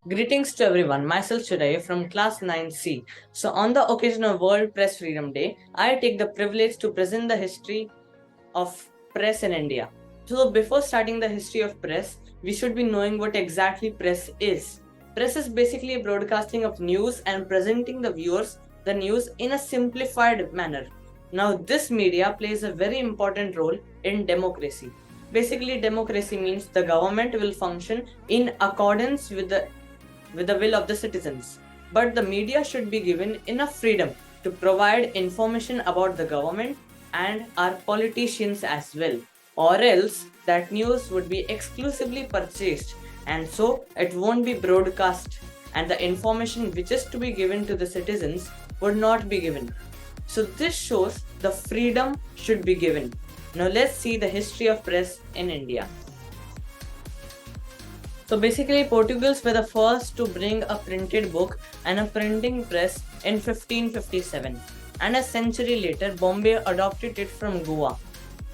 Greetings to everyone. Myself Chirayu from class 9C. So, on the occasion of World Press Freedom Day, I take the privilege to present the history of press in India. So, before starting the history of press, we should be knowing what exactly press is. Press is basically broadcasting of news and presenting the viewers the news in a simplified manner. Now, this media plays a very important role in democracy. Basically, democracy means the government will function in accordance with the will of the citizens. But the media should be given enough freedom to provide information about the government and our politicians as well, or else that news would be exclusively purchased and so it won't be broadcast, and the information which is to be given to the citizens would not be given. So, this shows the freedom should be given. Now, let's see the history of press in India. So basically, Portugals were the first to bring a printed book and a printing press in 1557, and a century later, Bombay adopted it from Goa.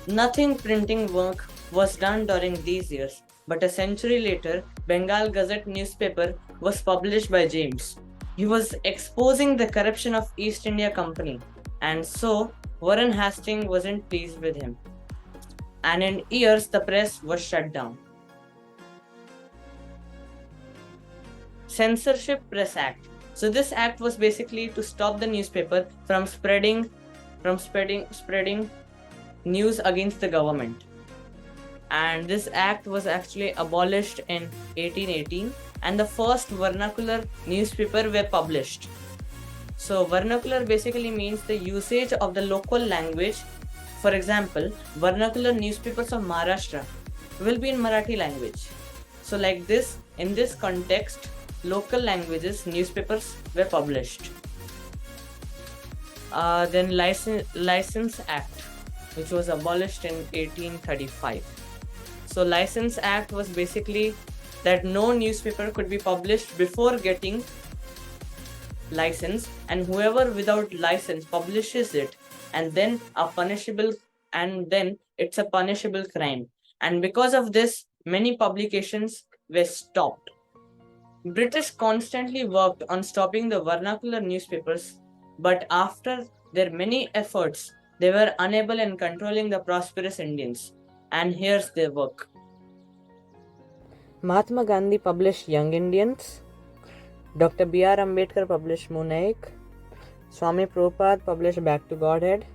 Nothing printing work was done during these years, but a century later, Bengal Gazette newspaper was published by James. He was exposing the corruption of East India Company, and so Warren Hastings wasn't pleased with him. And in years, the press was shut down. Censorship Press Act. So this act was basically to stop the newspaper from spreading news against the government. And this act was actually abolished in 1818, and the first vernacular newspaper were published. So vernacular basically means the usage of the local language. For example, vernacular newspapers of Maharashtra will be in Marathi language. So like this, in this context, local languages newspapers were published. Then License Act, which was abolished in 1835. So License Act was basically that no newspaper could be published before getting license, and whoever without license publishes it, and then it's a punishable crime. And because of this, many publications were stopped. British constantly worked on stopping the vernacular newspapers, but after their many efforts, they were unable in controlling the prosperous Indians. And here's their work. Mahatma Gandhi published Young Indians. Dr. B.R. Ambedkar published Moonaic. Swami Prabhupada published Back to Godhead.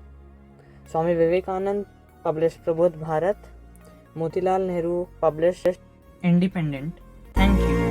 Swami Vivekanand published Prabodh Bharat. Motilal Nehru published Independent. Thank you.